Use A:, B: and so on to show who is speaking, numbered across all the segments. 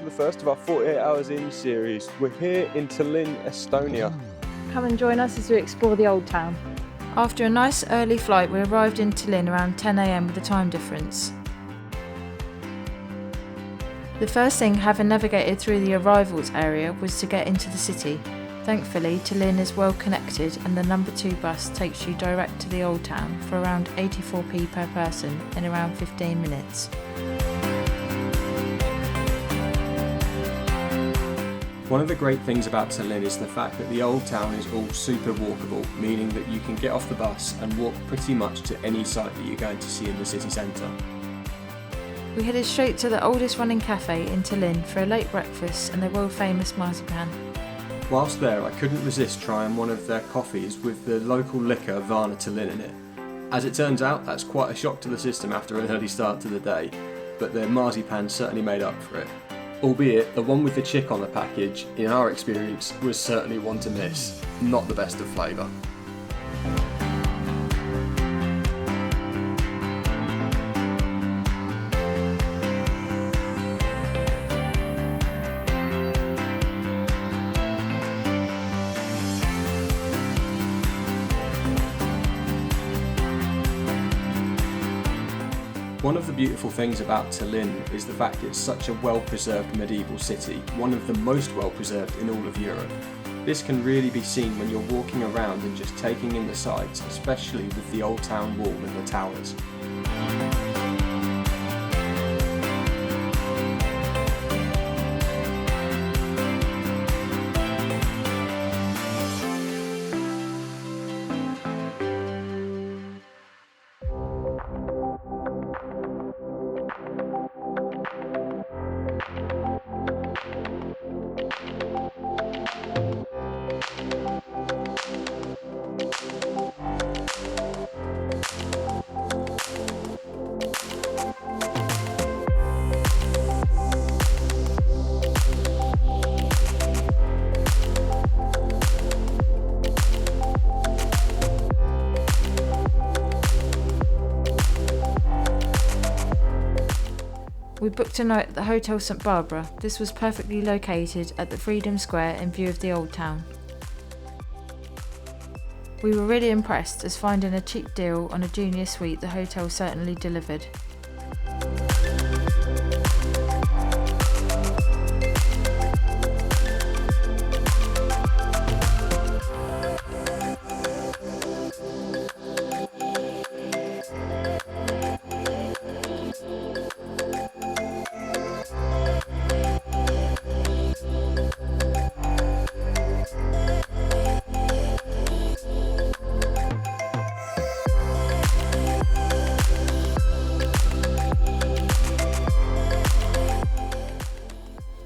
A: to the first of our 48 Hours In series. We're here in Tallinn, Estonia.
B: Come and join us as we explore the old town.
C: After a nice early flight, we arrived in Tallinn around 10 a.m. with the time difference. The first thing, having navigated through the arrivals area, was to get into the city. Thankfully, Tallinn is well connected and the number 2 bus takes you direct to the old town for around 84p per person in around 15 minutes.
D: One of the great things about Tallinn is the fact that the old town is all super walkable, meaning that you can get off the bus and walk pretty much to any site that you're going to see in the city centre.
C: We headed straight to the oldest running cafe in Tallinn for a late breakfast and their world famous marzipan.
D: Whilst there, I couldn't resist trying one of their coffees with the local liquor Varna Tallinn in it. As it turns out, that's quite a shock to the system after an early start to the day, but their marzipan certainly made up for it. Albeit, the one with the chick on the package, in our experience, was certainly one to miss. Not the best of flavour. One of the beautiful things about Tallinn is the fact it's such a well-preserved medieval city, one of the most well-preserved in all of Europe. This can really be seen when you're walking around and just taking in the sights, especially with the old town wall and the towers.
C: We booked a night at the Hotel St Barbara. This was perfectly located at the Freedom Square in view of the old town. We were really impressed, as finding a cheap deal on a junior suite the hotel certainly delivered.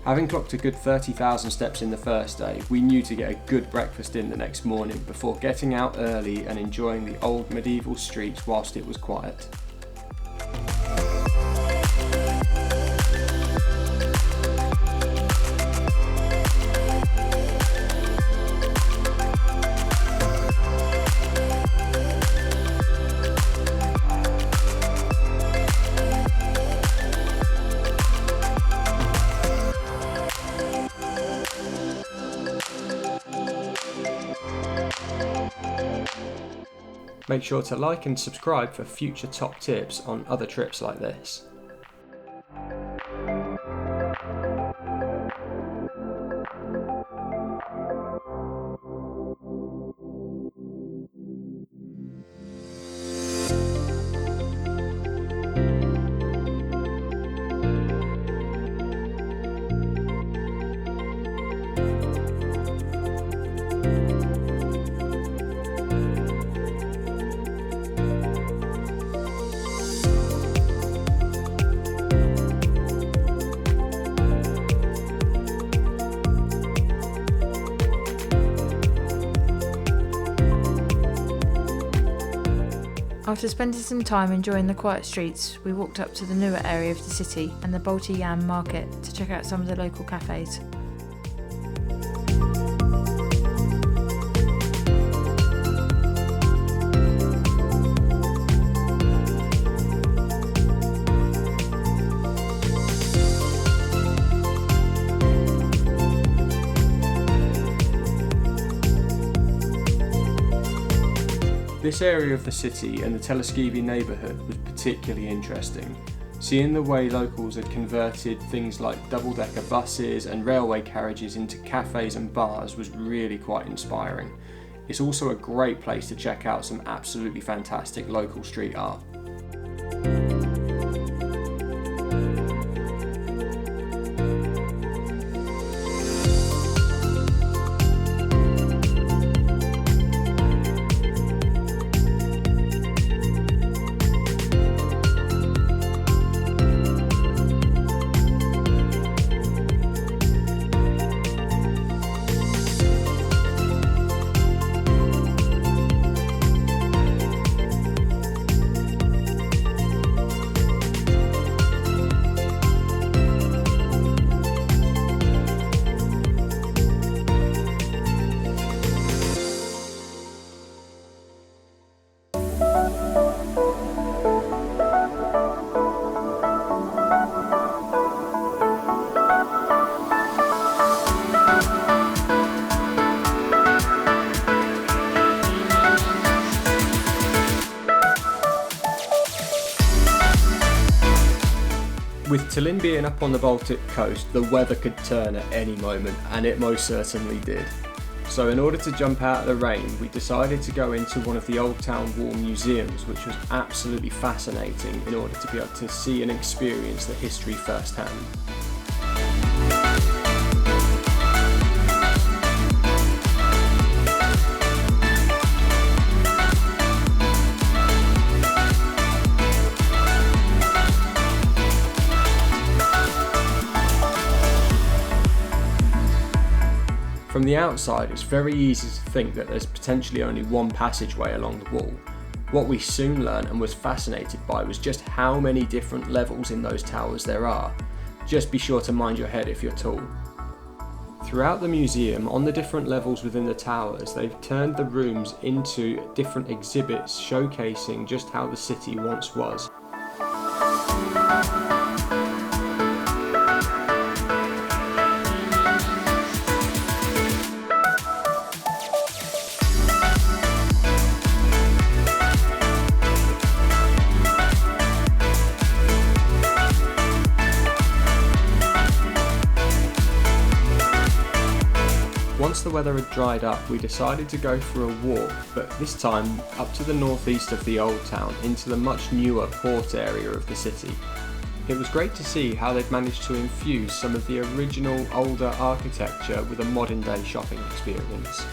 D: Having clocked a good 30,000 steps in the first day, we knew to get a good breakfast in the next morning before getting out early and enjoying the old medieval streets whilst it was quiet. Make sure to like and subscribe for future top tips on other trips like this.
C: After spending some time enjoying the quiet streets, we walked up to the newer area of the city and the Balti yam market to check out some of the local cafes.
D: This area of the city and the Telliskivi neighbourhood was particularly interesting. Seeing the way locals had converted things like double-decker buses and railway carriages into cafes and bars was really quite inspiring. It's also a great place to check out some absolutely fantastic local street art. With Tallinn being up on the Baltic coast, the weather could turn at any moment, and it most certainly did. So in order to jump out of the rain, we decided to go into one of the Old Town Wall museums, which was absolutely fascinating in order to be able to see and experience the history firsthand. From the outside, it's very easy to think that there's potentially only one passageway along the wall. What we soon learned and was fascinated by was just how many different levels in those towers there are. Just be sure to mind your head if you're tall. Throughout the museum, on the different levels within the towers, they've turned the rooms into different exhibits showcasing just how the city once was. Once the weather had dried up, we decided to go for a walk, but this time up to the northeast of the old town into the much newer port area of the city. It was great to see how they'd managed to infuse some of the original older architecture with a modern day shopping experience.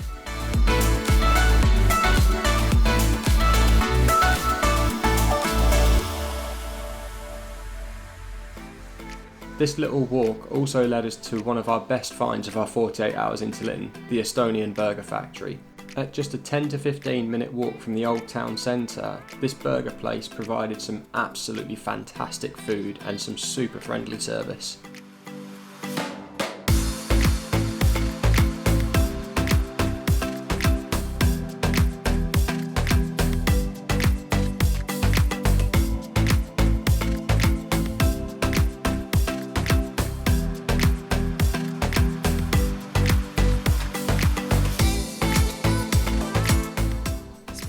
D: This little walk also led us to one of our best finds of our 48 hours in Tallinn, the Estonian burger factory. At just a 10 to 15 minute walk from the old town centre, this burger place provided some absolutely fantastic food and some super friendly service.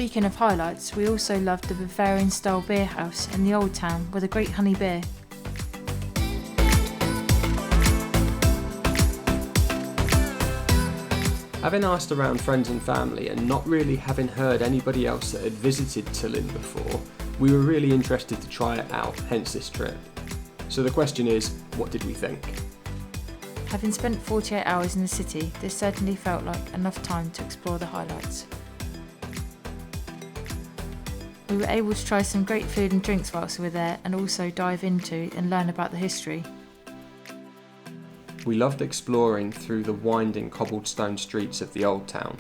C: Speaking of highlights, we also loved the Bavarian style beer house in the old town with a great honey beer.
D: Having asked around friends and family and not really having heard anybody else that had visited Tallinn before, we were really interested to try it out, hence this trip. So the question is, what did we think?
C: Having spent 48 hours in the city, this certainly felt like enough time to explore the highlights. We were able to try some great food and drinks whilst we were there and also dive into and learn about the history.
D: We loved exploring through the winding cobblestone streets of the old town.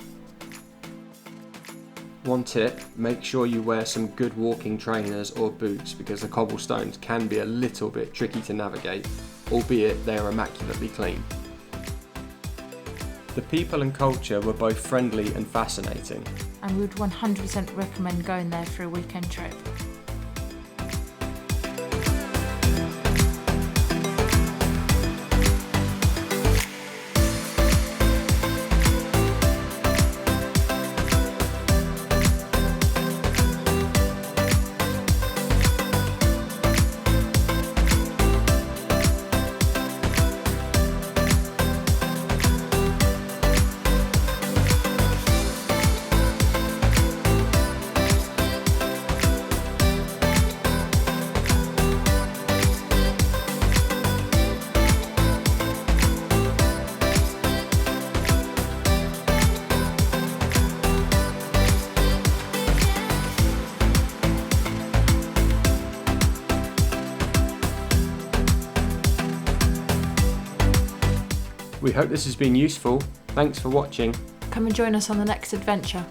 D: One tip, make sure you wear some good walking trainers or boots because the cobblestones can be a little bit tricky to navigate, albeit they are immaculately clean. The people and culture were both friendly and fascinating.
C: And we would 100% recommend going there for a weekend trip.
D: We hope this has been useful. Thanks for watching.
C: Come and join us on the next adventure.